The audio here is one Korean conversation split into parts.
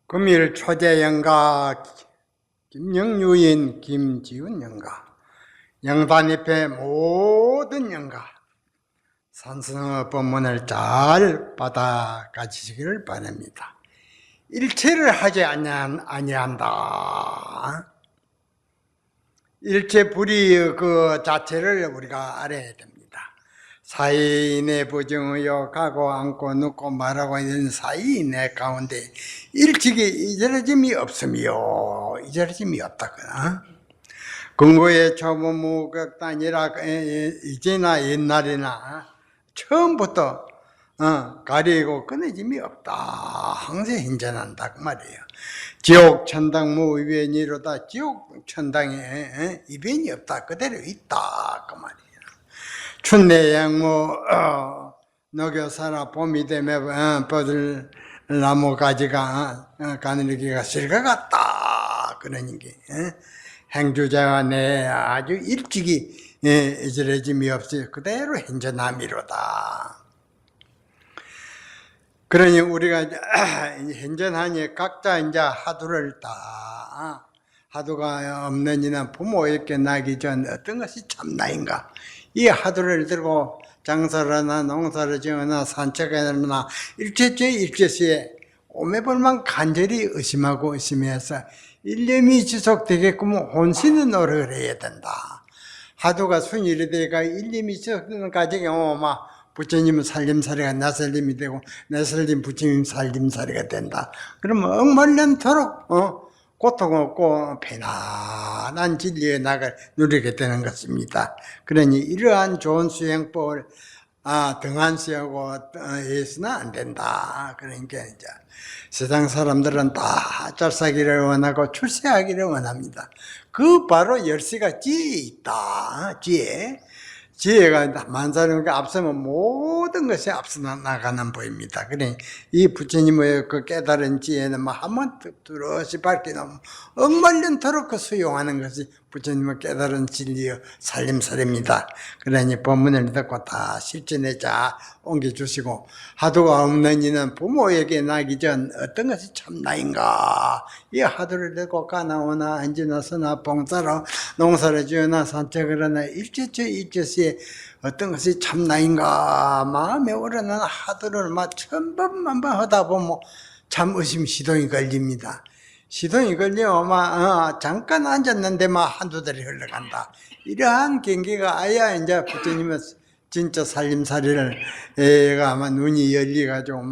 금일 초재 영가 김영유인 김지훈 영가 영단 옆에 모든 영가 산성어 법문을 잘 받아 가지시기를 바랍니다. 일체를 하지 아니한다. 일체 불의 그 자체를 우리가 알아야 됩니다. 사이인의 부정의요 가고 앉고 눕고 말하고 있는 사이인의 가운데 일찍이 이저러짐이 없으며 이저러짐이 없다거나 근거의 초무무격단이라 이제나 옛날이나 처음부터 가리고 끊어짐이 없다. 항상 현존한다 그 말이에요. 지옥 천당 무이변이 이루다. 지옥 천당에 이변이 없다. 그대로 있다 그 말이에요. 춘내 양모 녹여사라 봄이 되면 뻗을 나무 가지가 가늘기가 실과 같다. 그러는 게 행주자가 내 아주 일찍이 이저러짐이 없이 그대로 현존함이로다. 그러니 우리가 현존하니 각자 이제 하두를 다 하두가 없는 이는 부모에게 나기 전 어떤 것이 참나인가? 이 하두를 들고 장사를 하나 농사를 지으나 산책을 하나 일체시에 오매불만 간절히 의심하고 의심해서 일념이 지속되게끔 혼신의 노력을 해야 된다. 하두가 순일이 되니까 일념이 지속되는 과정에 부처님 살림살이가 나 살림이 되고 내 살림 부처님 살림살이가 된다. 그러면 억만년토록 고통 없고 편안한 진리의 낙을 누리게 되는 것입니다. 그러니 이러한 좋은 수행법을 등한시하고 해서는 안 된다. 그러니까 이제 세상 사람들은 다 잘 살기를 원하고 출세하기를 원합니다. 그 바로 열쇠가 지혜에 있다. 지혜가 만사님과 앞서면 모든 것이 앞서 나가는 법입니다. 그래, 이 부처님의 그 깨달은 지혜는 한번 뚜렷이 밝히면 억만년토록 그 수용하는 것이 부처님의 깨달은 진리의 살림살입니다. 그러니 법문을 듣고 다 실천에 자 옮겨주시고, 하두가 없는 이는 부모에게 나기 전 어떤 것이 참나인가? 이 하두를 듣고 가나오나 앉으나 서나 봉사로 농사를 지으나 산책을 하나 일제시에 어떤 것이 참나인가? 마음에 오르는 하두를 천번만번 하다 보면 참 의심 시동이 걸립니다. 시동이 걸리면 잠깐 앉았는데 한두 달이 흘러간다. 이러한 경계가 아야 이제 부처님의 진짜 살림살이를 아마 눈이 열려가지고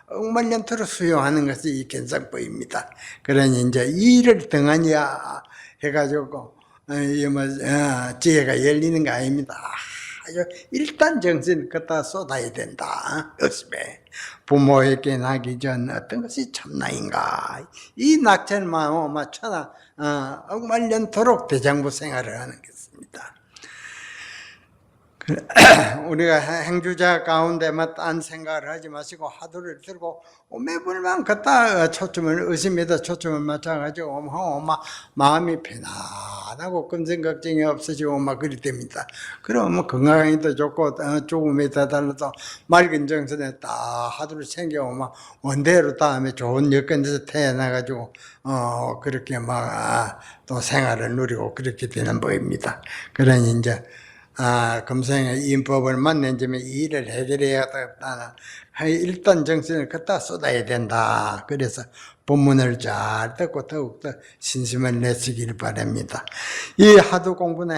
억만년토록 수용하는 것이 이 견성법입니다. 그러니 이제 이를 등한히 해가지고 지혜가 열리는 거 아닙니다. 일단 정신 갖다 쏟아야 된다. 의심에 부모에게 나기 전 어떤 것이 참나인가? 이 낙천만 천하 억만년토록 대장부 생활을 하는 것입니다. 우리가 행주자 가운데만 딴 생각을 하지 마시고 하두를 들고 오매불만 걷다 초점을 의심에다 초점을 맞춰가지고 마음이 편안하고 근심 걱정이 없어지고 그리 됩니다. 그러면 건강에도 좋고 조금에 다달라도 맑은 정신에 딱 하두를 챙겨오면 원대로 다음에 좋은 여건에서 태어나가지고 그렇게 또 생활을 누리고 그렇게 되는 법입니다. 그러니 이제 금생의 인법을 만난 점에 이 일을 해결해야 되겠다. 일단 정신을 갖다 쏟아야 된다. 그래서 본문을 잘 듣고 더욱더 신심을 내시길 바랍니다. 이 하두 공부는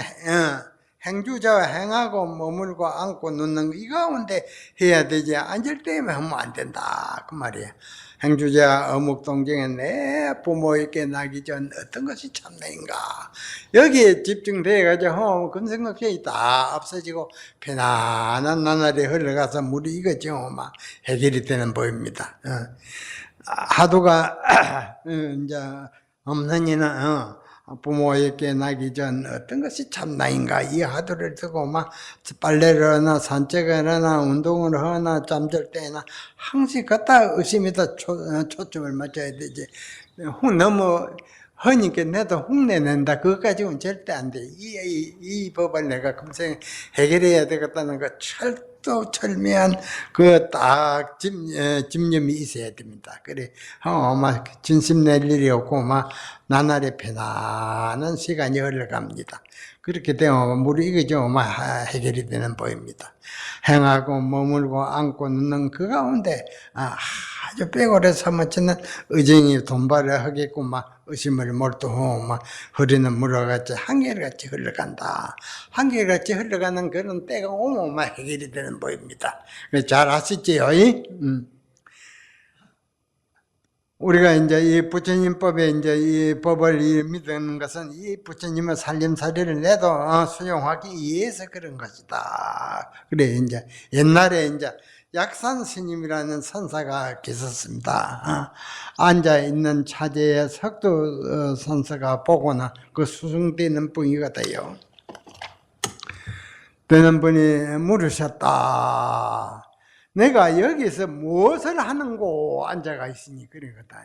행주자와 행하고 머물고 앉고 눕는 이 가운데 해야 되지 앉을 때만 하면 안 된다 그 말이에요. 행주자 어묵동정에 내 부모에게 나기 전 어떤 것이 참나인가 여기에 집중되어가지고 근성걱정이 다 없어지고 편안한 나날이 흘러가서 물이 익어지고 해결이 되는 법입니다. 하두가 이제 없는 이는 부모에게 나기 전 어떤 것이 참나인가 이 하두를 두고 빨래를 하나 산책을 하나 운동을 하나 잠들 때나 항상 갖다 의심에다 초점을 맞춰야 되지. 너무 허니까 내도 흉내낸다 그거 가지고는 절대 안 돼. 이 법을 내가 금생 해결해야 되겠다는 거 철저한 그 딱 집념이 있어야 됩니다. 그래, 막 진심 낼 일이 없고, 막 나날이 편안한 시간이 흘러갑니다. 그렇게 되면 물이 이거죠, 막 해결이 되는 법입니다. 행하고 머물고 앉고 눕는 그 가운데 아주 빼고래 사무치는 의정이 돈발을 하겠고 막 의심을 몰두하고 막 흐리는 물어같이 한결같이 흘러간다. 한결같이 흘러가는 그런 때가 오면 막 해결이 되는 법입니다. 잘 아시지요? 우리가 이제 이 부처님법에 이제 이 법을 믿는 것은 이 부처님의 살림살이를 내도 수용하기 위해서 그런 것이다. 그래, 이제 옛날에 이제 약산 스님이라는 선사가 계셨습니다. 앉아 있는 차제에 석두 선사가 보고는 그 수승되는 분이거든요. 되는 분이 물으셨다. 내가 여기서 무엇을 하는고 앉아가 있으니 그러거든.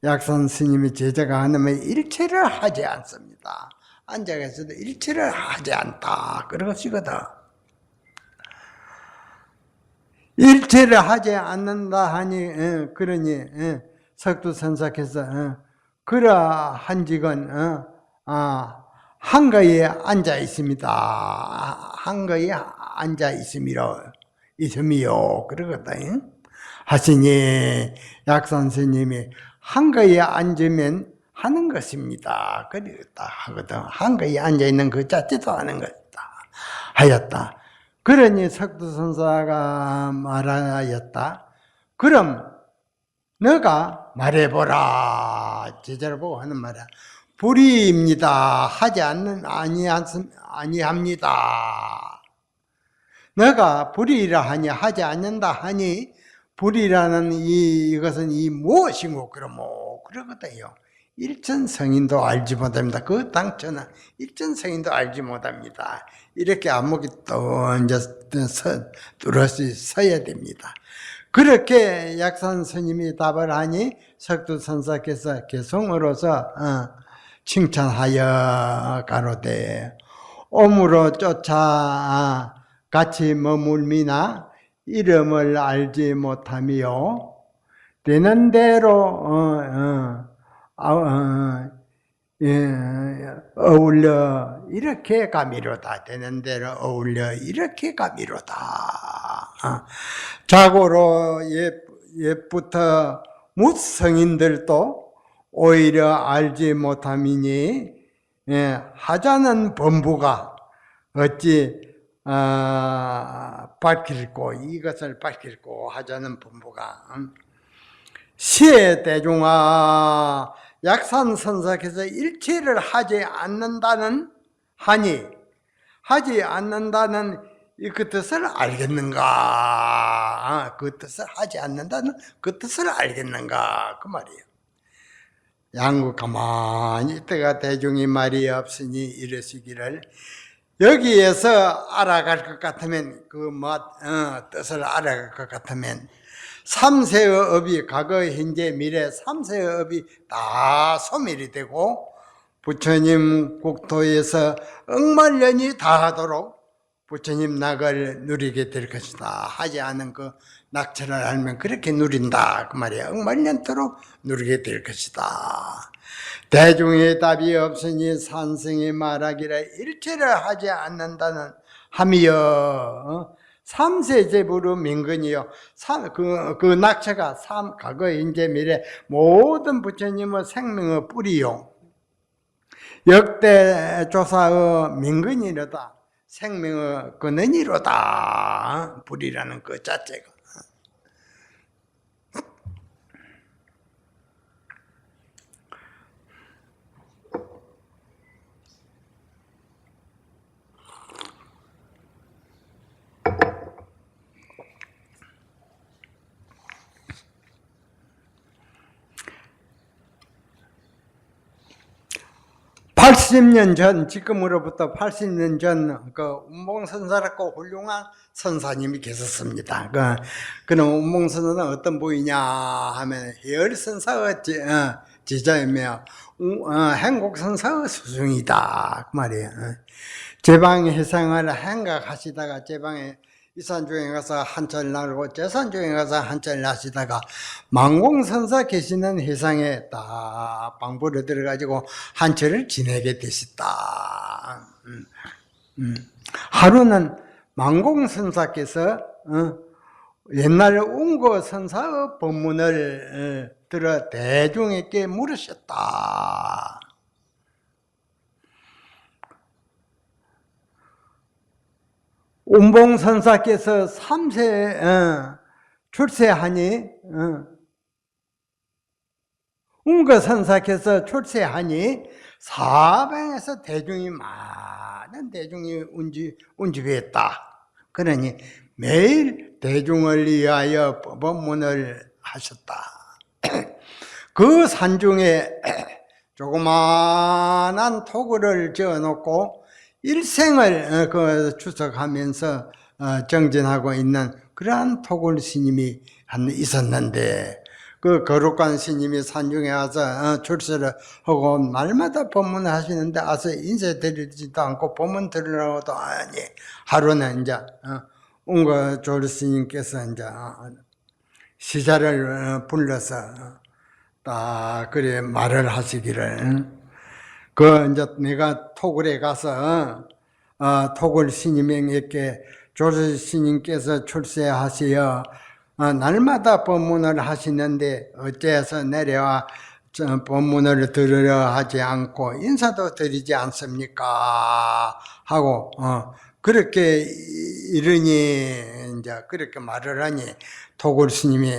약산 스님이 제자가 하나면 일체를 하지 않습니다. 앉아가 있어도 일체를 하지 않다. 그것이거든. 일체를 하지 않는다 하니 그러니 석두선사께서 그러한직은 한가에 앉아 있습니다. 한가에 앉아 있음이요 그러거든. 하시니 약선생님이 한가에 앉으면 하는 것입니다. 그랬다 하거든. 한가에 앉아 있는 그 자체도 하는 것이다 하였다. 그러니 석두선사가 말하였다. 그럼 너가 말해보라. 제자를 보고 하는 말이야. 불의입니다. 하지 아니합니다. 너가 불의라 하니 하지 않는다 하니 불의라는 이것은 무엇이고 그러거든요. 일천성인도 알지 못합니다. 그 당초는 일천성인도 알지 못합니다. 이렇게 안목이 또 이제 뚜렷이 서야 됩니다. 그렇게 약산 스님이 답을 하니 석두선사께서 개성으로서 칭찬하여 가로되 오므로 쫓아 같이 머물미나 이름을 알지 못하며 되는 대로 어울려 이렇게 가미로다. 되는 대로 어울려 이렇게 가미로다. 자고로 옛부터 무성인들도 오히려 알지 못함이니 하자는 범부가 어찌 밝힐고 이것을 밝힐고 하자는 범부가 시의 대중아 약산선사께서 일체를 하지 않는다는 하지 않는다는 그 뜻을 알겠는가? 그 뜻을 하지 않는다는 그 뜻을 알겠는가? 그 말이에요. 양구 가만히 있다가 대중이 말이 없으니 이러시기를 여기에서 알아갈 것 같으면 뜻을 알아갈 것 같으면 삼세의 업이 과거, 현재, 미래 삼세의 업이 다 소멸이 되고 부처님 국토에서 억만년이 다하도록 부처님 낙을 누리게 될 것이다. 하지 않은 그 낙처를 알면 그렇게 누린다 그 말이야. 억만년도록 누리게 될 것이다. 대중의 답이 없으니 산승이 말하기를 일체를 하지 않는다는 함이여 삼세제부로 민근이요. 그 낙처가 과거, 현재, 미래 모든 부처님의 생명의 뿌리요. 역대 조사의 민근이로다. 생명의 근원이로다. 불이라는 그 자체가. 80년 전, 지금으로부터 80년 전, 운봉선사라고 훌륭한 선사님이 계셨습니다. 그는 운봉선사는 어떤 분이냐 하면, 해열선사의 제자이며, 행곡선사의 스승이다. 그 말이에요. 제방 해상을 행각하시다가 제방에 이산중에 가서 한철 나르고 제산중에 가서 한철 나시다가 망공선사 계시는 해상에 딱 방부를 들어가지고 한철을 지내게 되셨다. 하루는 망공선사께서 옛날 웅거 선사의 법문을 들어 대중에게 물으셨다. 운봉선사께서 3세 출세하니 웅거선사께서 출세하니 사방에서 많은 대중이 운집했다. 그러니 매일 대중을 위하여 법문을 하셨다. 그 산중에 조그마한 토굴을 지어놓고 일생을 추석하면서 정진하고 있는 그러한 토굴 스님이 있었는데, 그 거룩한 스님이 산중에 와서 출세를 하고 날마다 법문을 하시는데 와서 인사드리지도 않고 법문 들으려고도 아니, 하루는 이제 웅거 스님께서 이제 시자를 불러서 딱 그래 말을 하시기를, 이제 내가 토굴에 가서 토굴 스님에게 조실 스님께서 출세하시어 날마다 법문을 하시는데 어째서 내려와 법문을 들으려 하지 않고 인사도 드리지 않습니까? 하고 그렇게 이러니 이제 그렇게 말을 하니 토굴 스님이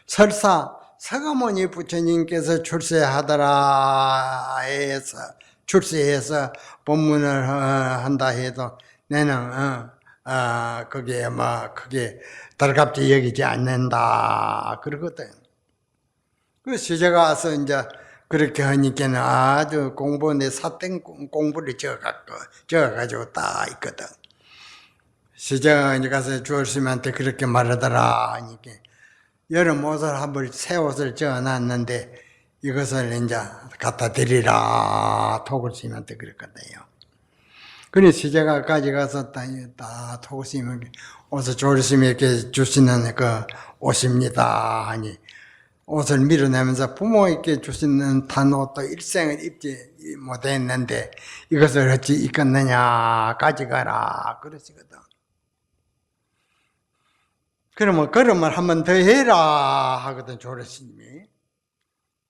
설사 서가모니 부처님께서 출세하더라 해서 출세해서 법문을 한다 해도 나는 그게 그게 달갑지 여기지 않는다 그러거든. 그 시제가 와서 이제 그렇게 하니까는 아주 공부에 사땡 공부를 적어가지고 딱 있거든. 시제가 이제 가서 주얼스님한테 그렇게 말하더라 하니까 여름 옷을 한 벌 새 옷을 쪄놨는데 이것을 이제 갖다 드리라 토굴스님한테 그랬거든요. 그래서 시제가 가져가서 다 토굴스님에게 옷을 조르스님에게 주시는 그 옷입니다 하니 옷을 밀어내면서 부모에게 주시는 단 옷도 일생을 입지 못했는데 이것을 어찌 입겠느냐 가져가라 그러시거든. 그러면 걸음을 한 번 더 해라 하거든 조르스님이.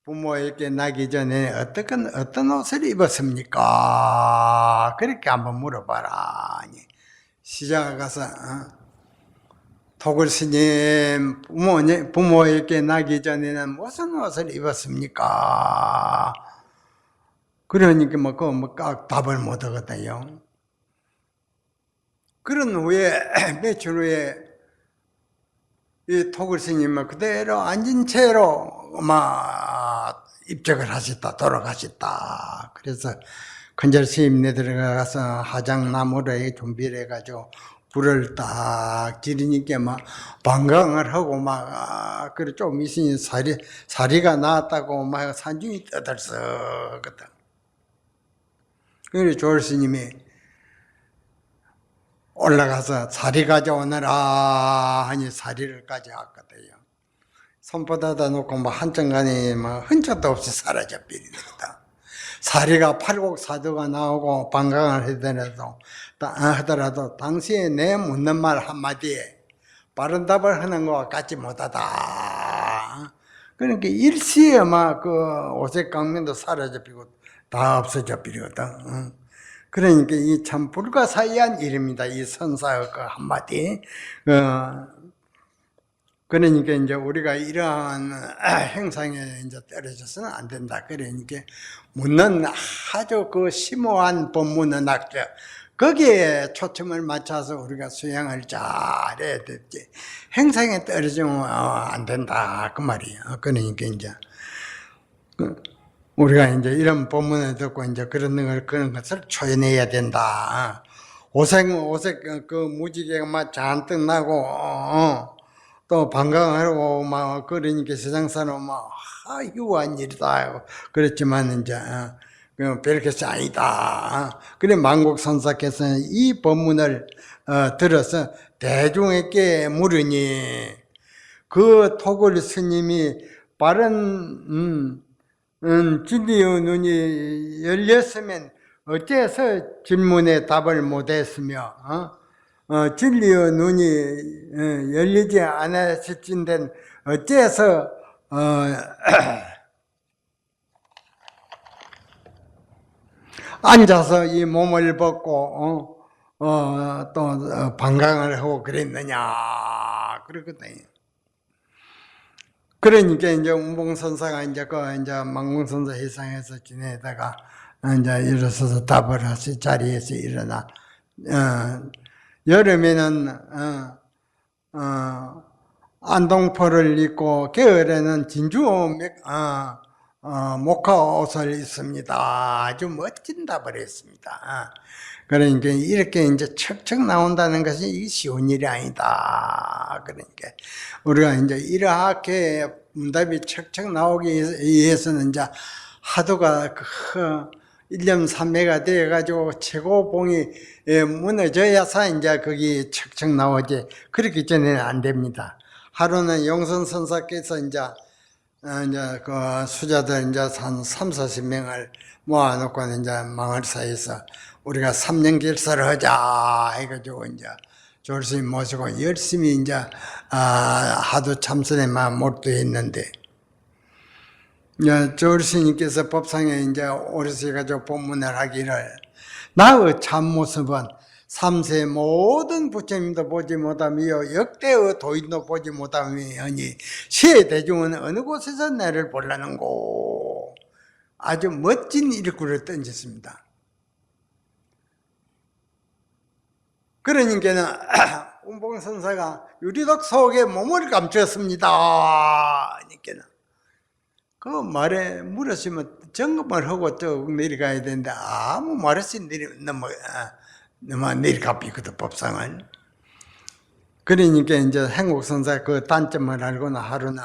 부모에게 나기 전에 어떤 옷을 입었습니까? 그렇게 한번 물어봐라. 시장에 가서 토굴 스님 부모에게 나기 전에는 무슨 옷을 입었습니까? 그러니까 깍 답을 못 하거든요. 그런 후에 며칠 후에 이 토굴 스님은 그대로 앉은 채로 입적을 하셨다, 돌아가셨다. 그래서 큰절 스님네 들어가서 화장나무를 준비를 해가지고 불을 딱 지르니까 방광을 하고 그래 좀 있으니 사리가 나왔다고 산중이 떠들썩거든. 그래서 조을 스님이 올라가서 사리 가져오너라 하니 사리를 가져왔거든요. 손바닥에다 놓고 한정간에 흔적도 없이 사라져 버리거든. 사리가 팔곡사두가 나오고 방광을 하더라도 당시에 내 묻는 말 한마디에 바른 답을 하는 것과 같지 못하다. 그러니까 일시에 그 오색 강면도 사라져 버리고 다 없어져 버리거든. 그러니까 이 참 불가사의한 일입니다. 이 선사의 그 한마디. 그러니까 이제 우리가 이러한 행상에 이제 떨어져서는 안 된다. 그러니까 묻는 아주 그 심오한 법문의학적 거기에 초점을 맞춰서 우리가 수행을 잘해야 되지. 행상에 떨어지면 안 된다. 그 말이에요. 그러니까 이제 우리가 이제 이런 법문을 듣고 이제 그런 것을 초연해야 된다. 오색 그 무지개가 잔뜩 나고 또 방광하고 그러니까 세상 사람 휴한 일이다. 그렇지만 이제 별것이 아니다. 그래 만국선사께서는 이 법문을 들어서 대중에게 물으니 그 토굴 스님이 바른 진리의 눈이 열렸으면 어째서 질문에 답을 못했으며 진리의 눈이 열리지 않았을진데 어째서 앉아서 이 몸을 벗고 또 방광을 하고 그랬느냐 그러거든요. 그러니까 이제 운봉선사가 이제 망공선사 회상에서 지내다가 이제 일어서서 답을 하시 자리에서 일어나 여름에는 안동포를 입고 겨울에는 진주 목화 옷을 입습니다. 아주 멋진 답을 했습니다. 그러니까 이렇게 이제 척척 나온다는 것이 쉬운 일이 아니다. 그러니까 우리가 이제 이렇게 문답이 척척 나오기 위해서는 이제 하도가 일념삼매가 되어가지고 최고봉이 무너져야서 이제 거기 척척 나오지. 그렇기 전에는 안 됩니다. 하루는 용선선사께서 이제 그 수자들 이제 한 30-40명을 모아놓고 이제 망을 사이에서 우리가 3년 길사를 하자 해가지고 이제 조르스님 모시고 열심히 이제 하도 참선에 막 몰두했는데 조르스님께서 법상에 이제 오르셔가지고 법문을 하기를 나의 참모습은 3세 모든 부처님도 보지 못하며 역대의 도인도 보지 못하며 시의 대중은 어느 곳에서 나를 보려는고 아주 멋진 일구를 던졌습니다. 그러니까는 운봉선사가 유리독 속에 몸을 감추었습니다. 그러니까는 그 말에 물으시면 점검을 하고 쭉 내려가야 되는데 아무 말 없이 내려가비거든 법상을. 그러니까 이제 행국선사 그 단점을 알고는 하루는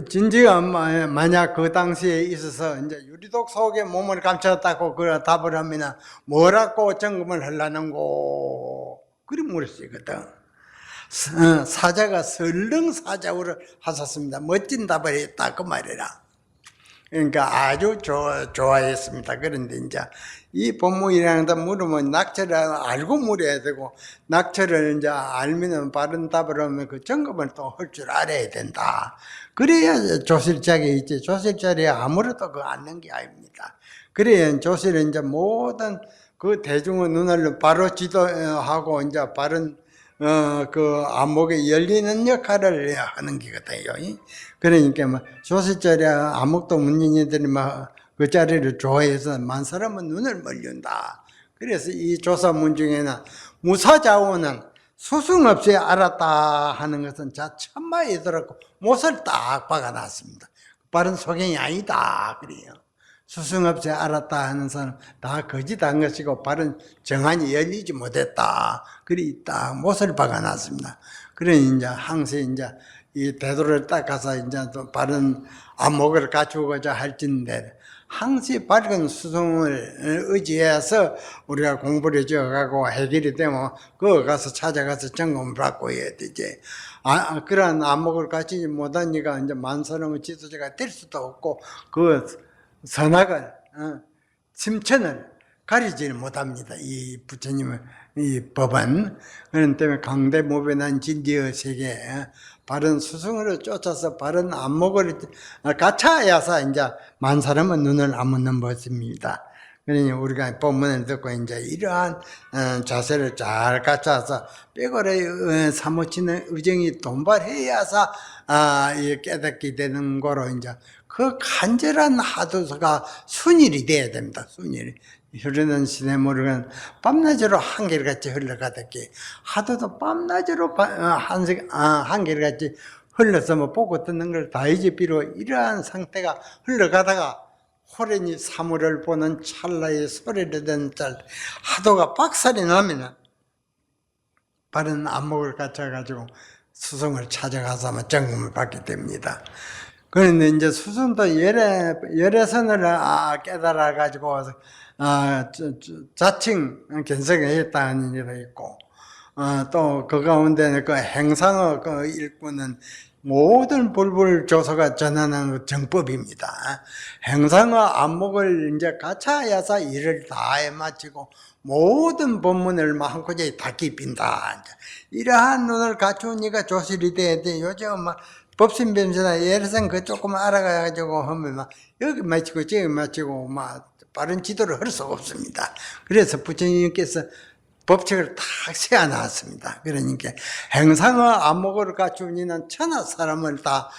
진지가 만약 그 당시에 있어서 이제 유리독 속에 몸을 감췄다고 그 답을 하면 뭐라고 점검을 하려는고 그리 물으시거든. 사자가 설렁사자우를 하셨습니다. 멋진 답을 했다 그 말이라. 그러니까 아주 좋아했습니다. 그런데 이제 이 법문이라는 데 물으면 낙처를 알고 물어야 되고 낙처를 이제 알면은 바른 답을 하면 그 점검을 또 할 줄 알아야 된다. 그래야 조실자리 있지. 조실자리에 아무래도 그 앉는 게 아닙니다. 그래야 조실은 이제 모든 그 대중의 눈을 바로 지도하고 이제 바른 그 안목에 열리는 역할을 하는 게거든요. 그러니까 뭐 조실자리에 아무것도 문인이들이 막 그 자리를 좋아해서 많은 사람은 눈을 멀린다. 그래서 이 조사문 중에는 무사자원은 수승 없이 알았다 하는 것은 천마에 들었고 못을 딱 박아놨습니다. 바른 소견이 아니다 그래요. 수승 없이 알았다 하는 사람 다 거짓한 것이고 바른 정한이 열리지 못했다. 그리 딱 못을 박아놨습니다. 그러니 이제 항상 이제 이 대도를 닦아서 이제 또 바른 안목을 갖추고자 할진데 항시 밝은 수성을 의지해서 우리가 공부를 지어가고 해결이 되면 그거 가서 찾아가서 점검을 받고 해야 되지. 그런 안목을 갖추지 못하니까 이제 만사람의 지도자가 될 수도 없고 그 선악을 심천을 가리지는 못합니다. 이 부처님의 이 법은. 그런 때문에 강대무변한 진리의 세계 바른 수승으로 쫓아서 바른 안목을 갖춰야서 이제 만 사람은 눈을 안 먹는 것입니다. 그러니 우리가 법문을 듣고 이제 이러한 자세를 잘 갖춰서 빼고래 사무치는 의정이 돈발해야서 깨닫게 되는 거로 이제 그 간절한 하도가 순일이 돼야 됩니다. 순일이. 흐르는 시냇물은 밤낮으로 한결같이 흘러가듯이 하도도 밤낮으로 한결같이 흘러서 뭐 보고 듣는 걸 다이지비로 이러한 상태가 흘러가다가 호련히 사물을 보는 찰나의 소리를 듣는 짤 하도가 박살이 나면 바른 안목을 갖춰가지고 수성을 찾아가서 점검을 받게 됩니다. 그런데 이제 수성도 열애선을 깨달아가지고 자칭 견성을 했다는 일도 있고, 또 그 가운데 그 행상의 그 일꾼은 모든 불불조소가 전하는 정법입니다. 행상의 안목을 이제 가차야사 일을 다 해마치고 모든 법문을 한 구제에 다 깊인다. 이러한 눈을 갖춘 이가 조실이 돼야 돼. 요즘 막 법신변수나 예를상 그 조금 알아가지고 하면 막 여기 마치고 저기 마치고 막 빠른 지도를 할 수가 없습니다. 그래서 부처님께서 법칙을 탁 세워놨습니다. 그러니까 행상의 안목을 갖춘 이는 천하 사람을 다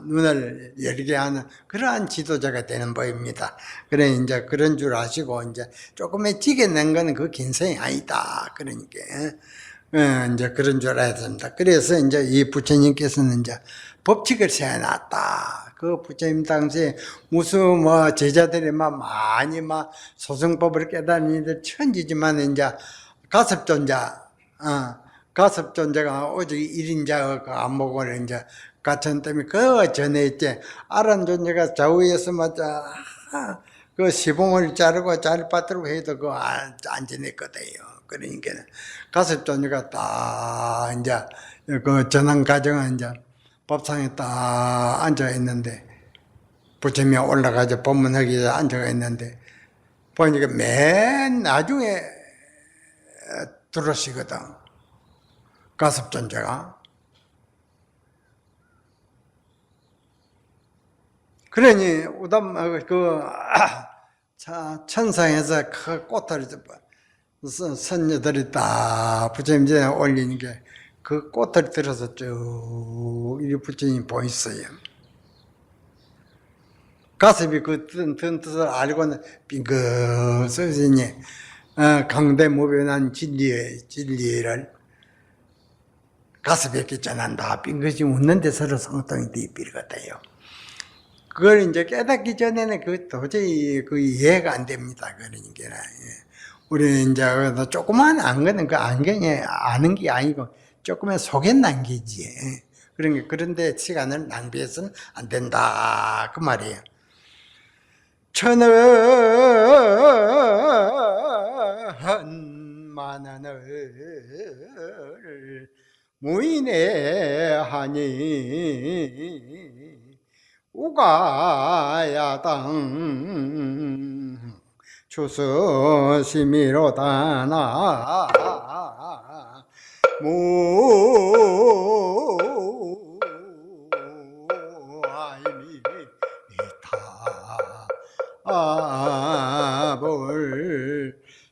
눈을 열게 하는 그러한 지도자가 되는 법입니다. 그래 이제 그런 줄 아시고 이제 조금의 지게 낸 거는 그 긴성이 아니다. 그러니까 이제 그런 줄 알아야 됩니다. 그래서 이제 이 부처님께서는 이제 법칙을 세워놨다. 그 부처님 당시에 무슨 제자들이 많이 소승법을 깨달은 이들 천지지만 이제 가섭존자가 오직 1인자의 그 안목을 이제 갖춘 때문에 그 전에 있지 아란존자가 좌우에서 그 시봉을 자르고 자르빠뜨리고 해도 그거 안 지냈거든요. 그러니까 가섭존자가 딱 이제 그 전환 과정은 이제 법상에 딱 앉아 있는데 부처님이 올라가서 법문하기 위해서 앉아 있는데 보니까 맨 나중에 들어오시거든. 가섭존자가. 그러니 우담 천상에서 그 꽃을 선녀들이 딱 부처님 전에 올리니까 그 꽃을 들어서 쭉 이 부처님이 보였어요. 가섭이 그 뜻을 알고는 빙긋 서시니 강대무변한 진리를 가섭에게 전한다. 빙긋이 웃는데 서로 성통이 되어버리거든요. 그걸 이제 깨닫기 전에는 그 도저히 그 이해가 안 됩니다. 그러니까 우리는 이제 조그만 안거는 그 안경에 아는 게 아니고 조금의 속에 남기지. 그런데 시간을 낭비해서는 안 된다. 그 말이에요. 천은 만원을 무인의 하니 우가야당 추수심이로다나 무아이미타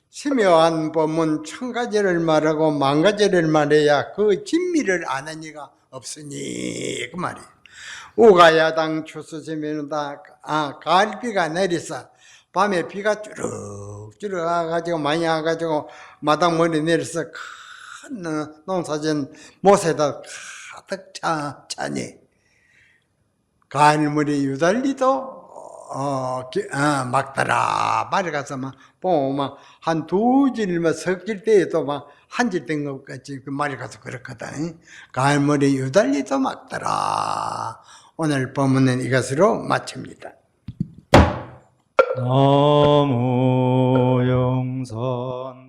심요한 법문 1000가지를 말하고 10,000가지를 말해야 그 진미를 아는 이가 없으니 그 말이에요. 우가야당 추수심이로다 가을비가 내려서 밤에 비가 쭈룩쭈룩 와가지고 많이 와가지고 마당머리 내려서 큰 농사진 못에다 가득 차니 가을물이 유달리도 막더라 말에 가서 보면 한 2질만 섞일 때에도 한 질 된 것 같이 그 말에 가서 그렇거든. 가을물이 유달리도 막더라. 오늘 법문은 이것으로 마칩니다. 나무 영선